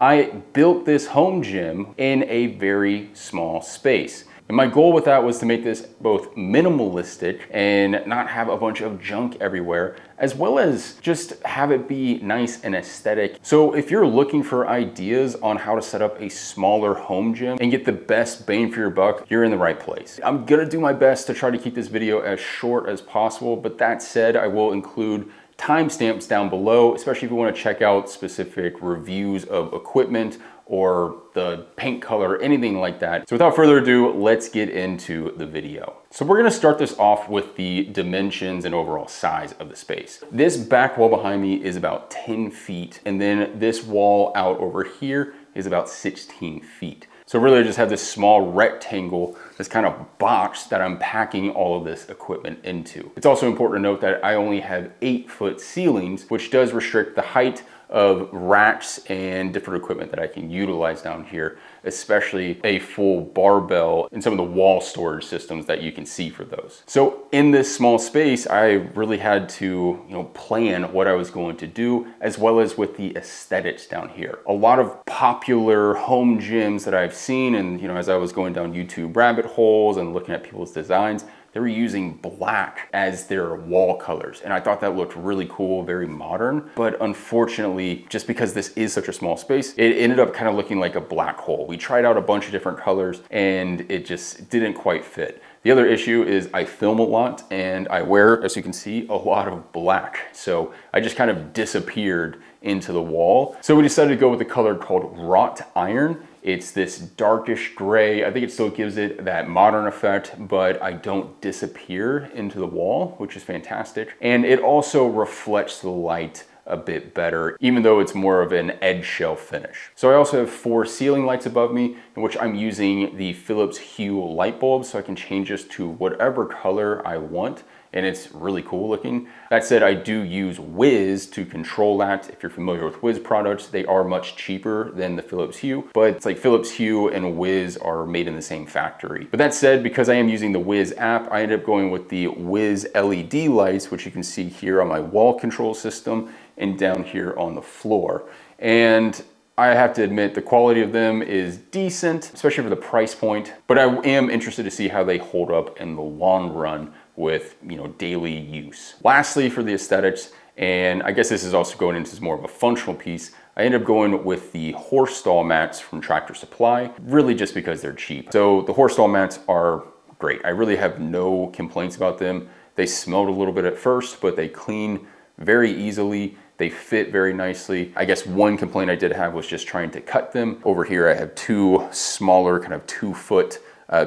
I built this home gym in a very small space. And my goal with that was to make this both minimalistic and not have a bunch of junk everywhere, as well as just have it be nice and aesthetic. So if you're looking for ideas on how to set up a smaller home gym and get the best bang for your buck, you're in the right place. I'm gonna do my best to try to keep this video as short as possible, but that said, I will include timestamps down below, especially if you want to check out specific reviews of equipment or the paint color, anything like that. So without further ado, let's get into the video. So we're gonna start this off with the dimensions and overall size of the space. This back wall behind me is about 10 feet, and then this wall out over here is about 16 feet. So really I just have this small rectangle, this kind of box that I'm packing all of this equipment into. It's also important to note that I only have 8-foot ceilings, which does restrict the height of racks and different equipment that I can utilize down here, especially a full barbell and some of the wall storage systems that you can see for those. So in this small space, I really had to, plan what I was going to do, as well as with the aesthetics down here. A lot of popular home gyms that I've seen, and as I was going down YouTube rabbit holes and looking at people's designs, they were using black as their wall colors. And I thought that looked really cool, very modern. But unfortunately, just because this is such a small space, it ended up kind of looking like a black hole. We tried out a bunch of different colors and it just didn't quite fit. The other issue is I film a lot and I wear, as you can see, a lot of black. So I just kind of disappeared into the wall. So we decided to go with a color called wrought iron. It's this darkish gray. I think it still gives it that modern effect, but I don't disappear into the wall, which is fantastic. And it also reflects the light a bit better, even though it's more of an eggshell finish. So I also have 4 ceiling lights above me, in which I'm using the Philips Hue light bulb, so I can change this to whatever color I want. And it's really cool looking. That said, I do use Wiz to control that. If you're familiar with Wiz products, they are much cheaper than the Philips Hue, but it's like Philips Hue and Wiz are made in the same factory. But that said, because I am using the Wiz app, I ended up going with the Wiz LED lights, which you can see here on my wall control system and down here on the floor. And I have to admit the quality of them is decent, especially for the price point, but I am interested to see how they hold up in the long run with daily use. Lastly, for the aesthetics, and I guess this is also going into more of a functional piece, I ended up going with the horse stall mats from Tractor Supply, really just because they're cheap. So the horse stall mats are great. I really have no complaints about them. They smelled a little bit at first, but they clean very easily. They fit very nicely. I guess one complaint I did have was just trying to cut them. Over here I have 2 smaller kind of 2-foot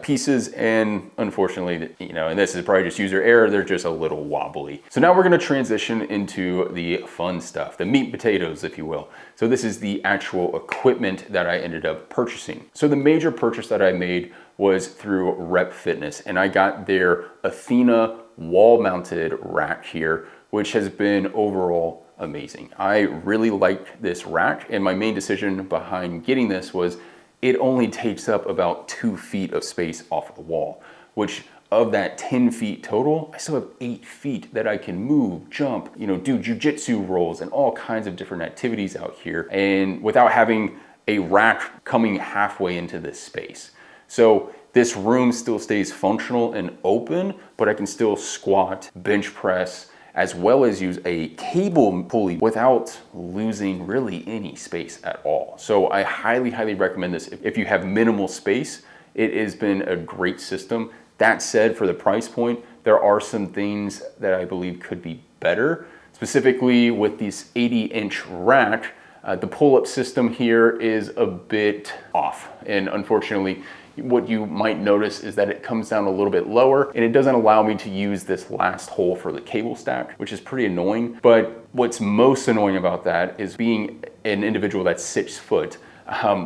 pieces, and unfortunately, and this is probably just user error, they're just a little wobbly. So now we're gonna transition into the fun stuff, the meat and potatoes, if you will. So this is the actual equipment that I ended up purchasing. So the major purchase that I made was through Rep Fitness, and I got their Athena wall-mounted rack here, which has been overall amazing. I really like this rack, and my main decision behind getting this was it only takes up about 2 feet of space off of the wall, which of that 10 feet total, I still have 8 feet that I can move, jump, do jujitsu rolls and all kinds of different activities out here, and without having a rack coming halfway into this space. So this room still stays functional and open, but I can still squat, bench press, as well as use a cable pulley without losing really any space at all. So I highly, highly recommend this. If you have minimal space, it has been a great system. That said, for the price point, there are some things that I believe could be better. Specifically with this 80-inch rack, the pull-up system here is a bit off. And unfortunately, what you might notice is that it comes down a little bit lower, and it doesn't allow me to use this last hole for the cable stack, which is pretty annoying. But what's most annoying about that is being an individual that's 6 foot.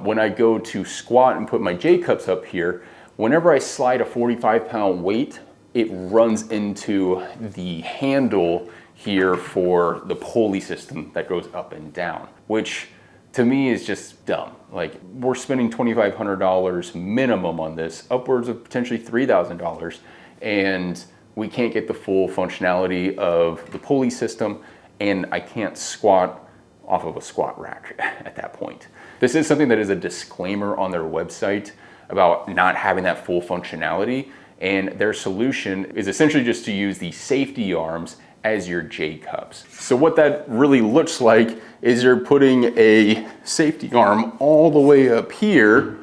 When I go to squat and put my J-cups up here, whenever I slide a 45-pound weight, it runs into the handle here for the pulley system that goes up and down, which to me is just dumb. Like, we're spending $2,500 minimum on this, upwards of potentially $3,000, and we can't get the full functionality of the pulley system, and I can't squat off of a squat rack at that point. This is something that is a disclaimer on their website about not having that full functionality, and their solution is essentially just to use the safety arms as your J cups. So what that really looks like is you're putting a safety arm all the way up here,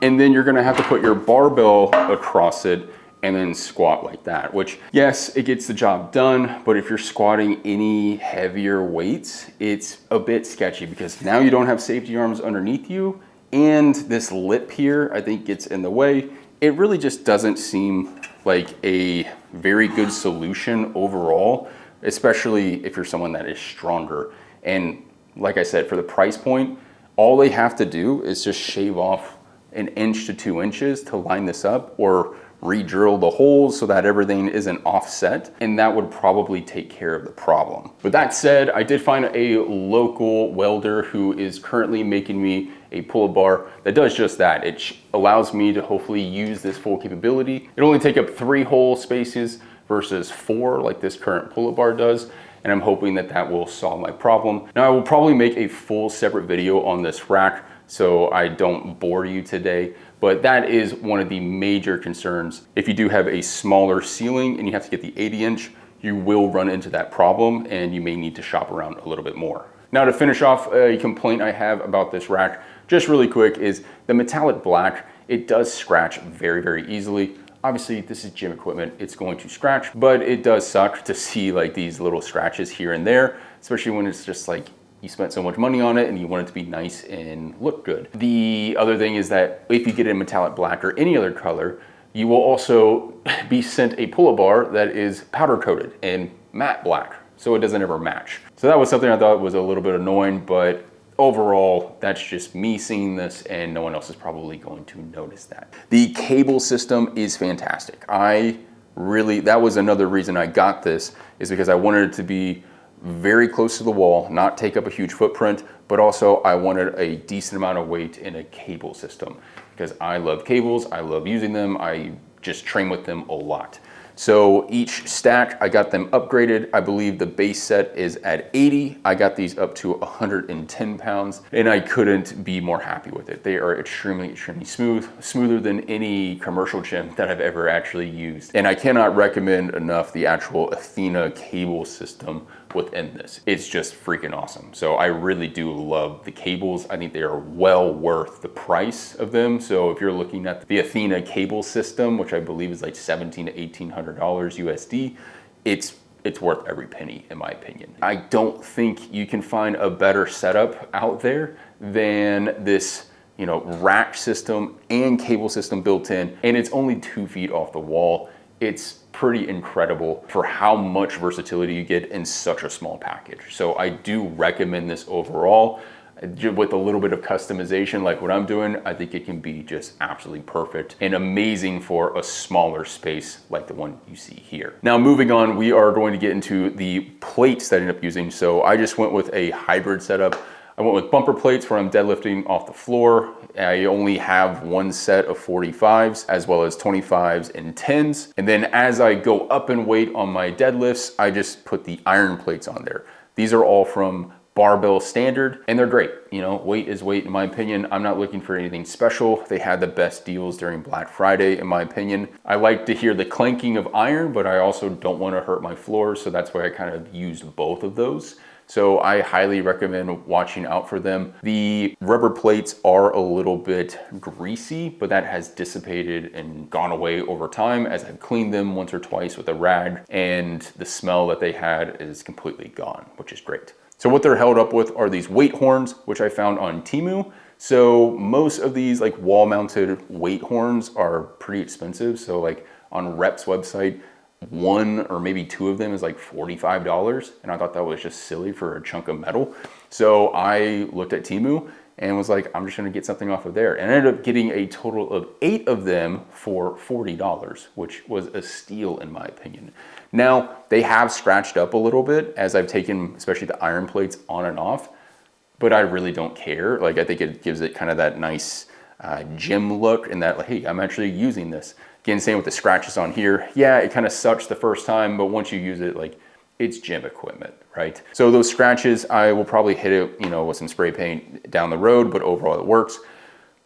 and then you're gonna have to put your barbell across it and then squat like that, which, yes, it gets the job done, but if you're squatting any heavier weights, it's a bit sketchy because now you don't have safety arms underneath you, and this lip here, I think, gets in the way. It really just doesn't seem like a very good solution overall, especially if you're someone that is stronger. And like I said, for the price point, all they have to do is just shave off 1 inch to 2 inches to line this up, or re-drill the holes so that everything isn't offset, and that would probably take care of the problem. With that said, I did find a local welder who is currently making me a pull-up bar that does just that. It allows me to hopefully use this full capability. It only take up 3 hole spaces versus 4 like this current pull-up bar does, and I'm hoping that that will solve my problem. Now, I will probably make a full separate video on this rack so I don't bore you today, but that is one of the major concerns. If you do have a smaller ceiling and you have to get the 80-inch, you will run into that problem and you may need to shop around a little bit more. Now, to finish off, a complaint I have about this rack, just really quick, is the metallic black. It does scratch very, very easily. Obviously, this is gym equipment, it's going to scratch, but it does suck to see like these little scratches here and there, especially when it's just like you spent so much money on it and you want it to be nice and look good. The other thing is that if you get a metallic black or any other color, you will also be sent a pull-up bar that is powder coated and matte black, so it doesn't ever match. So that was something I thought was a little bit annoying, but overall, that's just me seeing this and no one else is probably going to notice that. The cable system is fantastic. That was another reason I got this, is because I wanted it to be very close to the wall, not take up a huge footprint, but also I wanted a decent amount of weight in a cable system because I love cables, I love using them, I just train with them a lot. So each stack, I got them upgraded. I believe the base set is at 80. I got these up to 110 pounds, and I couldn't be more happy with it. They are extremely, extremely smooth, smoother than any commercial gym that I've ever actually used. And I cannot recommend enough the actual Athena cable system within this. It's just freaking awesome. So I really do love the cables. I think they are well worth the price of them. So if you're looking at the Athena cable system, which I believe is like $1,700 to $1,800 USD, it's worth every penny in my opinion. I don't think you can find a better setup out there than this, rack system and cable system built in, and it's only 2 feet off the wall. It's pretty incredible for how much versatility you get in such a small package. So I do recommend this overall. With a little bit of customization like what I'm doing, I think it can be just absolutely perfect and amazing for a smaller space like the one you see here. Now, moving on, we are going to get into the plates that I ended up using. So I just went with a hybrid setup. I went with bumper plates where I'm deadlifting off the floor. I only have one set of 45s as well as 25s and 10s. And then as I go up in weight on my deadlifts, I just put the iron plates on there. These are all from Barbell standard, and they're great. Weight is weight in my opinion. I'm not looking for anything special. They had the best deals during Black Friday in my opinion. I like to hear the clanking of iron, but I also don't want to hurt my floor, so that's why I kind of used both of those. So I highly recommend watching out for them. The rubber plates are a little bit greasy, but that has dissipated and gone away over time as I've cleaned them once or twice with a rag, and the smell that they had is completely gone, which is great. So what they're held up with are these weight horns, which I found on Temu. So most of these like wall mounted weight horns are pretty expensive. So like on Rep's website, 1 or maybe 2 of them is like $45. And I thought that was just silly for a chunk of metal. So I looked at Temu and was like, I'm just gonna get something off of there. And I ended up getting a total of 8 of them for $40, which was a steal in my opinion. Now, they have scratched up a little bit as I've taken, especially the iron plates on and off, but I really don't care. Like, I think it gives it kind of that nice gym look, and that, like, hey, I'm actually using this. Again, same with the scratches on here. Yeah, it kind of sucks the first time, but once you use it, like, it's gym equipment, right? So those scratches, I will probably hit it, with some spray paint down the road, but overall it works.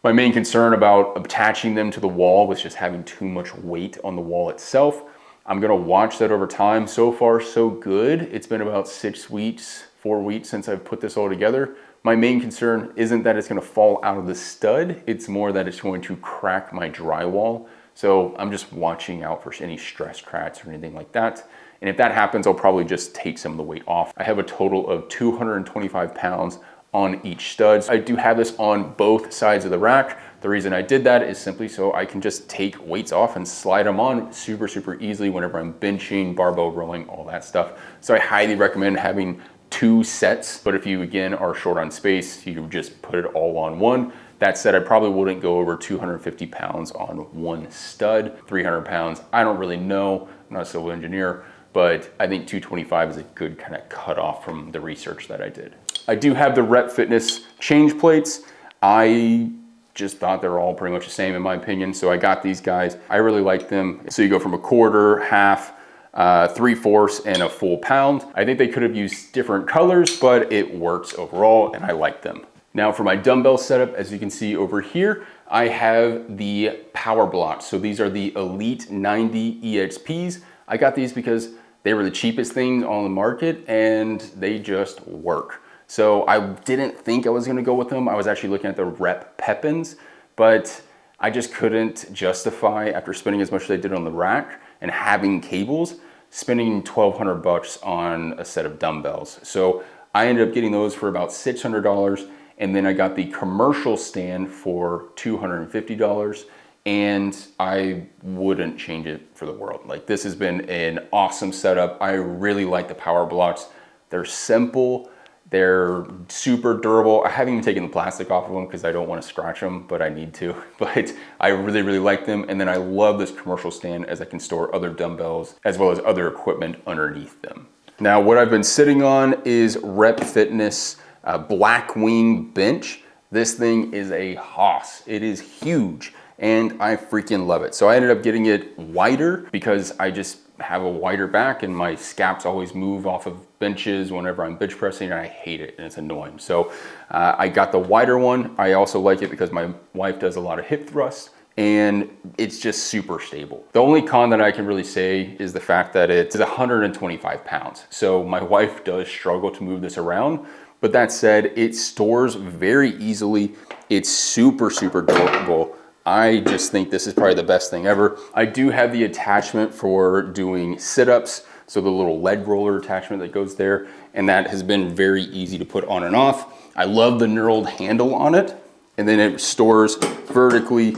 My main concern about attaching them to the wall was just having too much weight on the wall itself. I'm gonna watch that over time. So far, so good. It's been about 6 weeks, 4 weeks since I've put this all together. My main concern isn't that it's gonna fall out of the stud. It's more that it's going to crack my drywall. So I'm just watching out for any stress cracks or anything like that. And if that happens, I'll probably just take some of the weight off. I have a total of 225 pounds on each stud. I do have this on both sides of the rack. The reason I did that is simply so I can just take weights off and slide them on super, super easily whenever I'm benching, barbell rowing, all that stuff. So I highly recommend having 2 sets, but if you again are short on space, you just put it all on one. That said, I probably wouldn't go over 250 pounds on one stud. 300 pounds, I don't really know. I'm not a civil engineer, but I think 225 is a good kind of cutoff from the research that I did. I do have the Rep Fitness change plates. I just thought they're all pretty much the same in my opinion, so I got these guys. I really like them. So you go from a quarter, half, 3/4, and a full pound. I think they could have used different colors, but it works overall, and I like them. Now for my dumbbell setup, as you can see over here, I have the PowerBlocks. So these are the Elite 90 EXPs. I got these because they were the cheapest things on the market, and they just work. So I didn't think I was gonna go with them. I was actually looking at the Rep Pepins, but I just couldn't justify, after spending as much as I did on the rack and having cables, spending $1,200 on a set of dumbbells. So I ended up getting those for about $600, and then I got the commercial stand for $250, and I wouldn't change it for the world. Like, this has been an awesome setup. I really like the PowerBlocks. They're simple. They're super durable. I haven't even taken the plastic off of them because I don't want to scratch them, but I need to. But I really, really like them. And then I love this commercial stand as I can store other dumbbells as well as other equipment underneath them. Now, what I've been sitting on is Rep Fitness BlackWing bench. This thing is a hoss. It is huge and I freaking love it. So I ended up getting it wider because I just have a wider back and my scaps always move off of benches whenever I'm bench pressing, and I hate it and it's annoying. So I got the wider one. I also like it because my wife does a lot of hip thrusts and it's just super stable. The only con that I can really say is the fact that it's 125 pounds. So my wife does struggle to move this around, but that said, it stores very easily. It's super, super durable. I just think this is probably the best thing ever. I do have the attachment for doing sit-ups, so the little leg roller attachment that goes there, and that has been very easy to put on and off. I love the knurled handle on it, and then it stores vertically,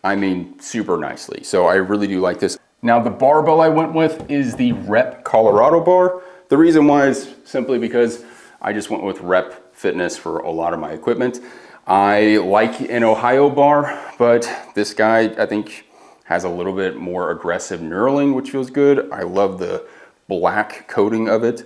I mean, super nicely. So I really do like this. Now the barbell I went with is the Rep Colorado bar. The reason why is simply because I just went with Rep Fitness for a lot of my equipment. I like an Ohio bar, but this guy, I think, has a little bit more aggressive knurling, which feels good. I love the black coating of it,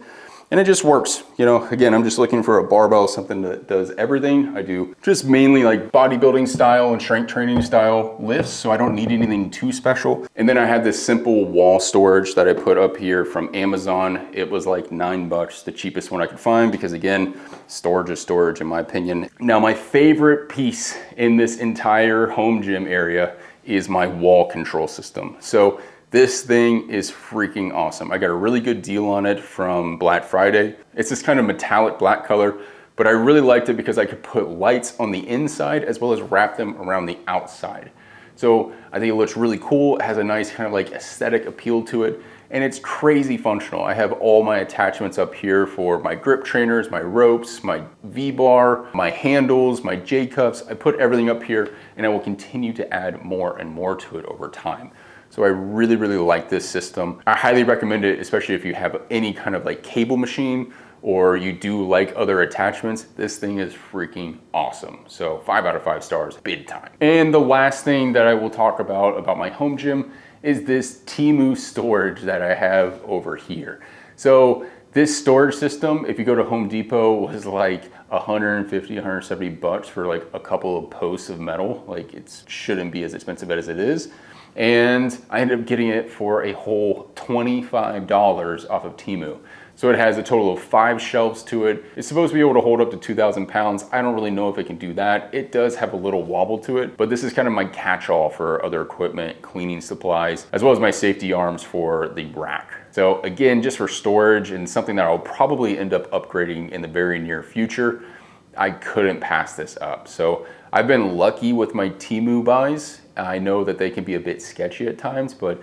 and it just works. You know, again, I'm just looking for a barbell, something that does everything. I do just mainly like bodybuilding style and strength training style lifts, so I don't need anything too special. And then I had this simple wall storage that I put up here from Amazon. It was like $9, the cheapest one I could find, because again, storage is storage in my opinion. Now, my favorite piece in this entire home gym area is my wall control system. So this thing is freaking awesome. I got a really good deal on it from Black Friday. It's this kind of metallic black color, but I really liked it because I could put lights on the inside as well as wrap them around the outside. So I think it looks really cool. It has a nice kind of like aesthetic appeal to it, and it's crazy functional. I have all my attachments up here for my grip trainers, my ropes, my V-bar, my handles, my J-cups. I put everything up here, and I will continue to add more and more to it over time. So I really, really like this system. I highly recommend it, especially if you have any kind of like cable machine or you do like other attachments. This thing is freaking awesome. So 5 out of 5 stars, big time. And the last thing that I will talk about my home gym is this Temu storage that I have over here. So This storage system, if you go to Home Depot, was like 150, 170 bucks for like a couple of posts of metal. Like it shouldn't be as expensive as it is. And I ended up getting it for a whole $25 off of Temu. So it has a total of 5 shelves to it. It's supposed to be able to hold up to 2,000 pounds. I don't really know if it can do that. It does have a little wobble to it, but this is kind of my catch-all for other equipment, cleaning supplies, as well as my safety arms for the rack. So again, just for storage and something that I'll probably end up upgrading in the very near future, I couldn't pass this up. So I've been lucky with my Temu buys. I know that they can be a bit sketchy at times, but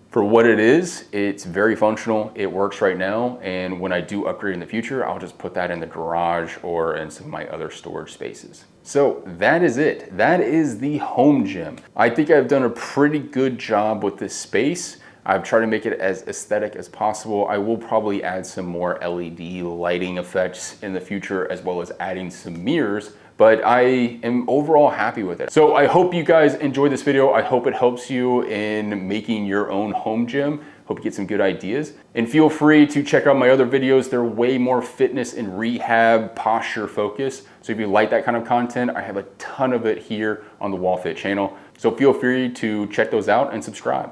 for what it is, it's very functional. It works right now. And when I do upgrade in the future, I'll just put that in the garage or in some of my other storage spaces. So that is it. That is the home gym. I think I've done a pretty good job with this space. I've tried to make it as aesthetic as possible. I will probably add some more LED lighting effects in the future, as well as adding some mirrors, but I am overall happy with it. So I hope you guys enjoyed this video. I hope it helps you in making your own home gym. Hope you get some good ideas. And feel free to check out my other videos. They're way more fitness and rehab posture focused. So if you like that kind of content, I have a ton of it here on the WaughFit channel. So feel free to check those out and subscribe.